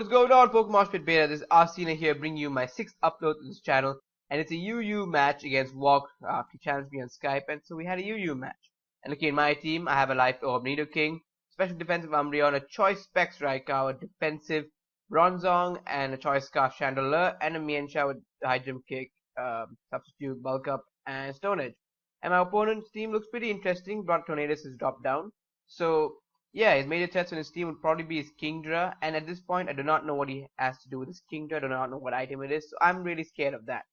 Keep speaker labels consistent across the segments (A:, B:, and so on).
A: What's going on, Pokemoshpitbeta? This is Arsena here, bringing you my 6th upload to this channel, and it's a UU match against Wogscraft. He challenged me on Skype, and so we had a UU match. And okay, in my team, I have a Life Orb Nidoking, Special Defensive Umbreon, a Choice Specs Raikou, a Defensive Bronzong, and a Choice Scarf Chandelure, and a Mienshao with High Jump Kick, Substitute, Bulk Up, and Stone Edge. And my opponent's team looks pretty interesting. Brought Tornadus has dropped down, so yeah, his major threats on his team would probably be his Kingdra, and at this point I do not know what he has to do with his Kingdra, I do not know what item it is, so I'm really scared of that.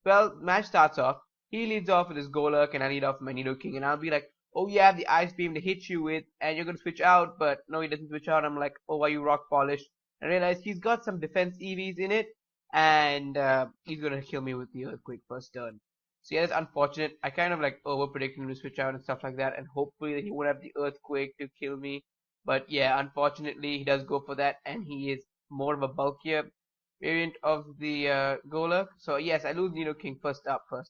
A: Well, match starts off, he leads off with his Golurk, and I lead off with my Nidoking, and I'll be like, oh yeah, I have the Ice Beam to hit you with, and you're gonna switch out, but no, he doesn't switch out. I'm like, oh, are you Rock Polish? And I realize he's got some defense EVs in it, and he's gonna kill me with the Earthquake first turn. So yeah, that's unfortunate. I kind of like over predicted him to switch out and stuff like that, and hopefully that he won't have the Earthquake to kill me. But yeah, unfortunately he does go for that, and he is more of a bulkier variant of the Golurk. So yes, I lose Nidoking first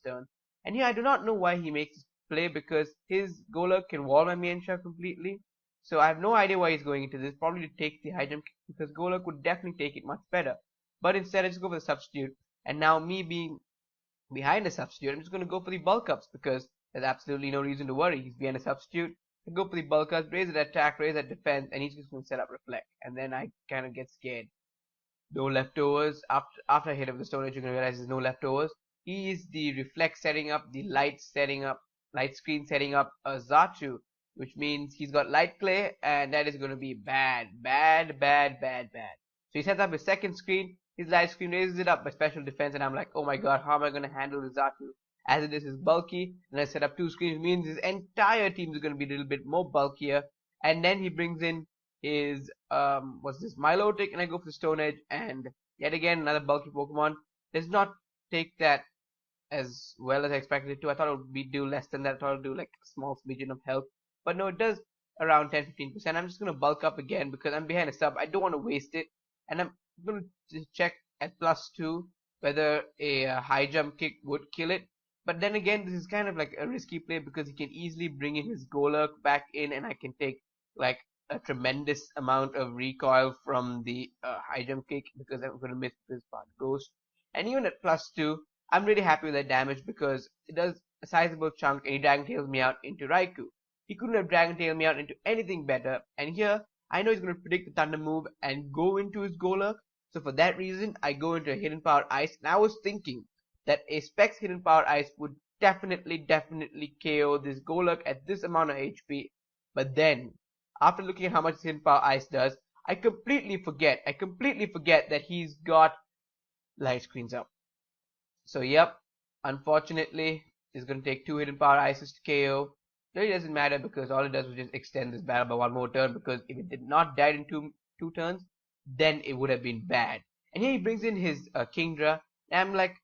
A: turn. And here I do not know why he makes this play, because his Golurk can wall my Mienshao completely. So I have no idea why he's going into this. Probably to take the high jump kick, because Golurk would definitely take it much better. But instead I just go for the substitute, and now me being behind a substitute, I'm just going to go for the bulk ups, because there's absolutely no reason to worry. He's behind a substitute. I go for the bulk ups, raise that attack, raise that defense, and he's just going to set up reflect. And then I kind of get scared. No leftovers. After I hit him with the Stone Edge, you're going to realize there's no leftovers. He is the reflect setting up, the light setting up, light screen setting up a Zatu, which means he's got light clay, and that is going to be bad. So he sets up his second screen. His light screen raises it up by special defense, and I'm like, oh my god, how am I going to handle the Zatu? As it is bulky, and I set up two screens, means his entire team is going to be a little bit more bulkier. And then he brings in his, what's this, Milotic, and I go for the Stone Edge, and yet again, another bulky Pokemon. Does not take that as well as I expected it to. I thought it would do less than that. I thought it would do like a small smidgen of health. But no, it does around 10-15%. I'm just going to bulk up again, because I'm behind a sub. I don't want to waste it. And I'm going to check at +2 whether a high jump kick would kill it. But then again, this is kind of like a risky play, because he can easily bring in his Golurk back in, and I can take like a tremendous amount of recoil from the high jump kick, because I'm going to miss this part Ghost. And even at +2, I'm really happy with that damage, because it does a sizable chunk, and he Dragon Tails me out into Raikou. He couldn't have Dragon Tailed me out into anything better, and here I know he's going to predict the Thunder move and go into his Golurk. So for that reason, I go into a Hidden Power Ice, and I was thinking that a Specs Hidden Power Ice would definitely KO this Golurk at this amount of HP. But then, after looking at how much Hidden Power Ice does, I completely forget that he's got light screens up. So yep, unfortunately, it's going to take 2 Hidden Power Ices to KO. It really doesn't matter, because all it does was just extend this battle by one more turn, because if it did not die in two turns, then it would have been bad. And here he brings in his Kingdra, and I'm like,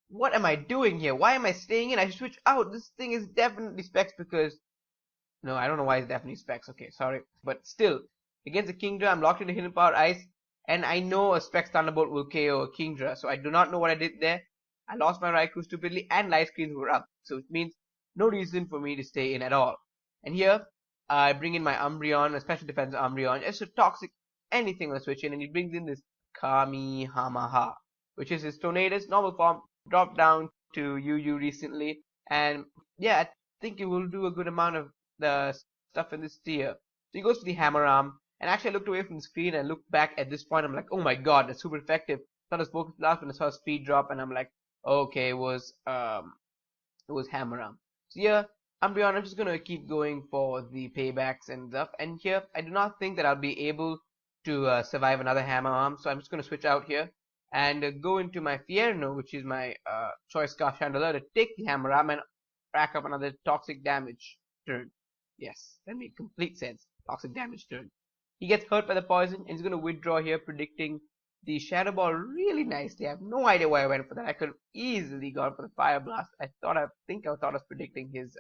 A: what am I doing here? Why am I staying in? I should switch out. This thing is definitely Specs, because no, I don't know why it's definitely Specs. Okay, sorry, but still, against the Kingdra, I'm locked into Hidden Power Ice, and I know a Specs Thunderbolt will KO a Kingdra, so I do not know what I did there. I lost my Raikou stupidly, and light screens were up, so it means no reason for me to stay in at all. And here, I bring in my Umbreon, a special defense Umbreon, just a toxic anything on the switch in, and he brings in this Kamihamaha, which is his Tornadus normal form, dropped down to UU recently, and yeah, I think it will do a good amount of the stuff in this tier. So he goes to the Hammer Arm, and actually I looked away from the screen and looked back at this point. I'm like, oh my god, that's super effective. I thought it was Focus Blast when I saw a speed drop, and I'm like, okay, it was Hammer Arm. So yeah, Umbreon, I'm just gonna keep going for the paybacks and stuff. And here, I do not think that I'll be able to survive another Hammer Arm, so I'm just gonna switch out here and go into my Fierno, which is my Choice Scarf Chandelure, to take the Hammer Arm and rack up another toxic damage turn. Yes, that made complete sense. Toxic damage turn. He gets hurt by the poison, and he's gonna withdraw here, predicting the Shadow Ball really nicely. I have no idea why I went for that. I could have easily gone for the Fire Blast. I thought I was predicting his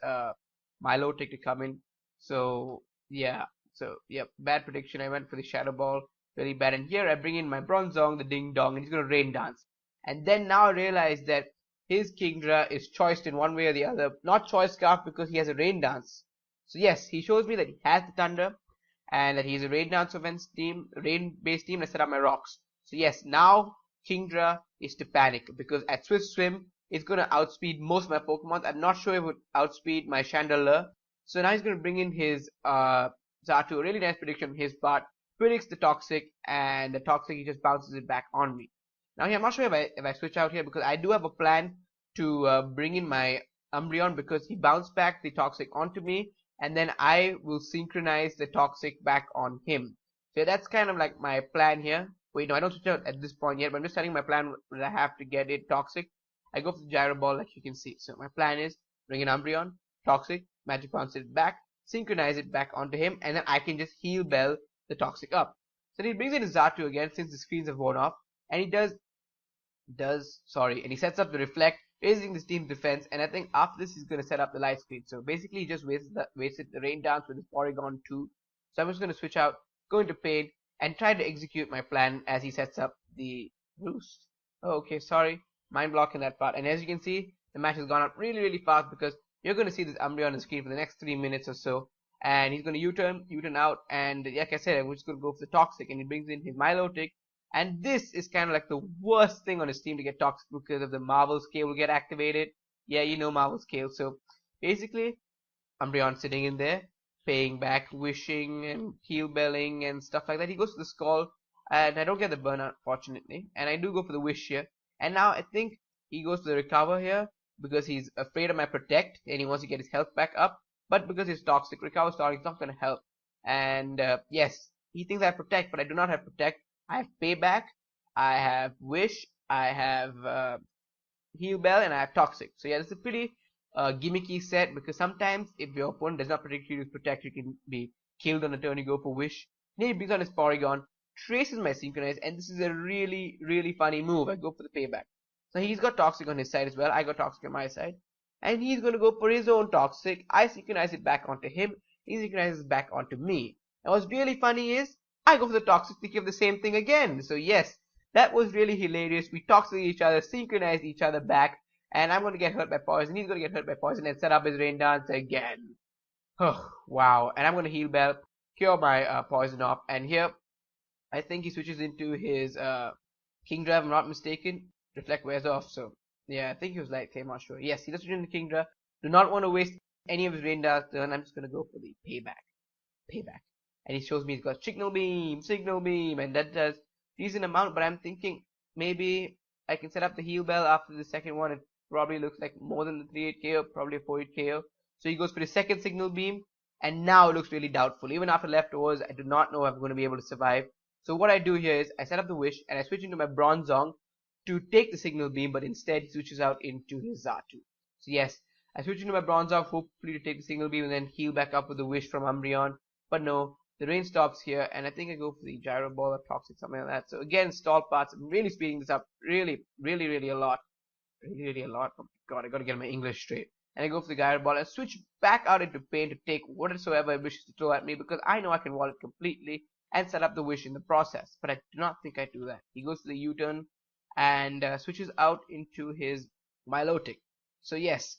A: Milotic to come in. So yeah. So yep, bad prediction. I went for the Shadow Ball. Really bad. And here I bring in my Bronzong, the Ding Dong, and he's gonna Rain Dance. And then now I realize that his Kingdra is choiced in one way or the other. Not Choice Scarf, because he has a Rain Dance. So yes, he shows me that he has the Thunder, and that he's a Rain Dance offense team, rain based team. I set up my rocks. So yes, now Kingdra is to panic because at Swift Swim, it's going to outspeed most of my Pokemon. I'm not sure if it would outspeed my Chandelure. So now he's going to bring in his Xatu. A really nice prediction on his part. Predicts the Toxic, and the Toxic, he just bounces it back on me. Now here, I'm not sure if I switch out here because I do have a plan to bring in my Umbreon because he bounced back the Toxic onto me, and then I will synchronize the Toxic back on him. So that's kind of like my plan here. Wait, no, I don't switch out at this point yet, but I'm just telling my plan that I have to get it Toxic. I go for the Gyro Ball like you can see. So my plan is bring in Umbreon, Toxic, Magic Bounce it back, synchronize it back onto him, and then I can just Heal Bell the Toxic up. So he brings in his Xatu again since the screens have worn off, and he and he sets up the Reflect, raising this team's defense, and I think after this he's going to set up the light screen. So basically he just wasted the Rain Dance with his Porygon 2. So I'm just going to switch out, go into Pain, and try to execute my plan as he sets up the Roost. Oh, okay, sorry, mind blocking that part. And as you can see, the match has gone up really fast because you're going to see this Umbreon on the screen for the next 3 minutes or so. And he's going to U-turn out, and like I said, I'm just going to go for the Toxic, and he brings in his Milotic. And this is kind of like the worst thing on his team to get Toxic because of the Marvel Scale will get activated. Yeah, you know Marvel Scale. So basically, Umbreon sitting in there, paying back, wishing and heal belling and stuff like that. He goes to the Skull, and I don't get the burnout, fortunately. And I do go for the wish here. And now I think he goes to the Recover here because he's afraid of my Protect and he wants to get his health back up. But because he's Toxic, Recover starting is not going to help. And yes, he thinks I have Protect, but I do not have Protect. I have Payback, I have Wish, I have Heal Bell, and I have Toxic. So yeah, this is a pretty gimmicky set because sometimes if your opponent does not predict you with Protect, you can be killed on a turn you go for Wish. Then he brings on his Porygon, traces my Synchronize, and this is a really funny move. I go for the Payback. So he's got Toxic on his side as well. I got Toxic on my side. And he's going to go for his own Toxic. I synchronize it back onto him. He synchronizes it back onto me. And what's really funny is, I go for the Toxic to give the same thing again. So yes, that was really hilarious. We Toxic each other, synchronize each other back. And I'm going to get hurt by Poison. He's going to get hurt by Poison and set up his Rain Dance again. Oh, wow. And I'm going to Heal Bell, cure my Poison off. And here, I think he switches into his Kingdra, if I'm not mistaken. Reflect wears off, so yeah, I think he was Light Claim, not sure. Yes, he does switch into Kingdra. Do not want to waste any of his Rain Dance turn. I'm just going to go for the Payback. And he shows me he's got Signal Beam, and that does decent amount, but I'm thinking maybe I can set up the Heal Bell after the second one. It probably looks like more than the 3-8 KO, probably a 4-8 KO. So he goes for the second Signal Beam, and now it looks really doubtful. Even after leftovers, I do not know if I'm going to be able to survive. So what I do here is I set up the Wish, and I switch into my Bronzong to take the Signal Beam, but instead he switches out into his Xatu. So yes, I switch into my Bronzong, hopefully to take the Signal Beam and then heal back up with the Wish from Umbreon. But no, the rain stops here, and I think I go for the Gyro Ball or Toxic, something like that. So again, stall parts. I'm really speeding this up, really a lot. Really a lot. Oh my god, I gotta get my English straight. And I go for the Gyro Ball and switch back out into Pain to take whatsoever it wishes to throw at me because I know I can wall it completely and set up the Wish in the process. But I do not think I do that. He goes to the U-turn and switches out into his Milotic. So yes,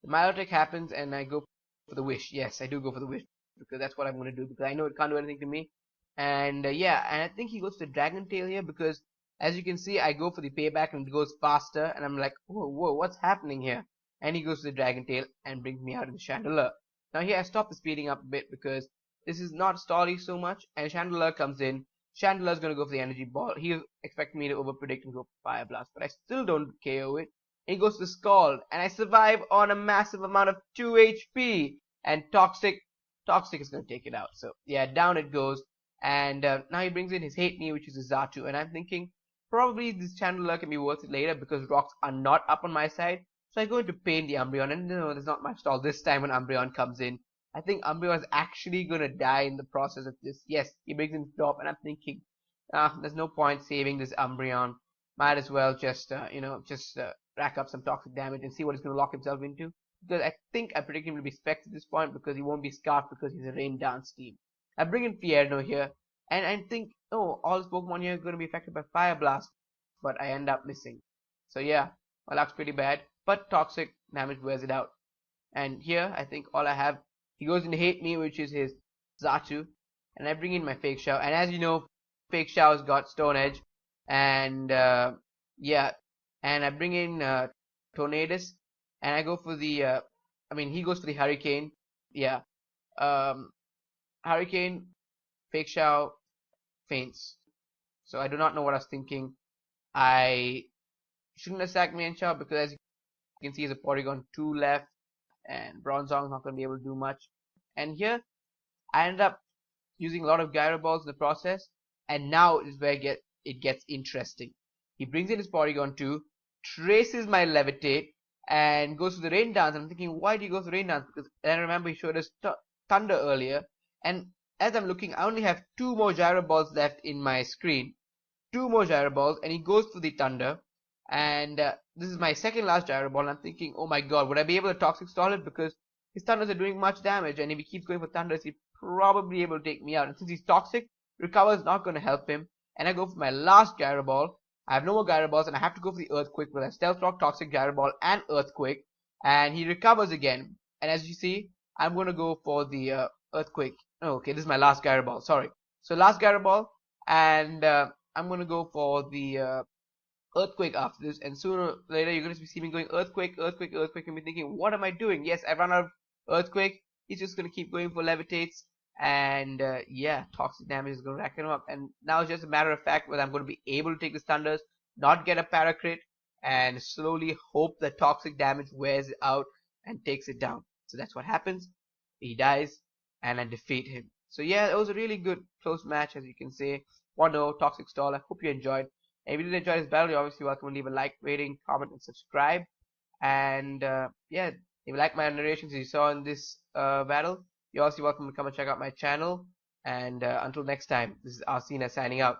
A: the Milotic happens and I go for the Wish. Yes, I do go for the Wish because that's what I'm going to do because I know it can't do anything to me. And yeah, and I think he goes to Dragon Tail here because as you can see, I go for the Payback and it goes faster and I'm like, whoa, what's happening here? And he goes to the Dragon Tail and brings me out of the Chandelure. Now here I stop the speeding up a bit because this is not stally so much, and Chandelure comes in. Chandelure's gonna go for the Energy Ball. He expected me to overpredict and go for Fire Blast, but I still don't KO it. He goes to Scald, and I survive on a massive amount of 2 HP. And Toxic is gonna take it out. So yeah, down it goes. And now he brings in his Hate Me, which is a Xatu, and I'm thinking probably this Chandelure can be worth it later because rocks are not up on my side. So I go into Pain the Umbreon, and no, there's not much stall this time when Umbreon comes in. I think Umbreon is actually gonna die in the process of this. Yes, he brings in Stop, and I'm thinking, there's no point saving this Umbreon. Might as well just, rack up some toxic damage and see what he's gonna lock himself into. Because I think I predict him to be Specs at this point because he won't be Scarfed because he's a Rain Dance team. I bring in Fierno here, and I think, oh, all his Pokemon here are gonna be affected by Fire Blast, but I end up missing. So yeah, my luck's pretty bad, but toxic damage wears it out. And here, I think all I have, he goes into Hate Me, which is his Xatu, and I bring in my Fake Shower. And as you know, Fake Shower's got Stone Edge, and yeah, and I bring in Tornadus, and I go for the I mean he goes for the Hurricane. Yeah, um, Hurricane, Fake Shout, faints. So I do not know what I was thinking. I shouldn't have sacked Mienshao because as you can see, there's a Porygon 2 left, and Bronzong's not going to be able to do much. And here, I ended up using a lot of Gyro Balls in the process, and now is where it gets interesting. He brings in his Porygon 2, traces my Levitate, and goes to the Rain Dance. I'm thinking, why do you go to the Rain Dance? Because I remember he showed us Thunder earlier, and as I'm looking, I only have 2 more Gyro Balls left in my screen. 2 more Gyro Balls, and he goes for the Thunder. And this is my second last Gyro Ball, and I'm thinking, oh my god, would I be able to Toxic Stall it? Because his Thunders are doing much damage, and if he keeps going for Thunders, he's probably able to take me out. And since he's Toxic, Recover is not going to help him. And I go for my last Gyro Ball. I have no more Gyro Balls, and I have to go for the Earthquake with a Stealth Rock, Toxic Gyro Ball, and Earthquake. And he recovers again. And as you see, I'm going to go for the Earthquake. Oh, okay, this is my last Gyro Ball, sorry. So last Gyro Ball, and I'm going to go for the Earthquake after this, and sooner or later you're going to see me going Earthquake, Earthquake, Earthquake, and be thinking, what am I doing? Yes, I run out of Earthquake. He's just going to keep going for Levitates, and yeah, toxic damage is going to rack him up. And now it's just a matter of fact whether I'm going to be able to take the Thunders, not get a Paracrit, and slowly hope that toxic damage wears it out and takes it down. So that's what happens. He dies, and I defeat him. So yeah, it was a really good close match, as you can say. 1-0, Toxic Stall. I hope you enjoyed. And if you did enjoy this battle, you're obviously welcome to leave a like, rating, comment, and subscribe. And yeah, if you like my narrations you saw in this battle, you're also welcome to come and check out my channel. And until next time, this is Arsena signing out.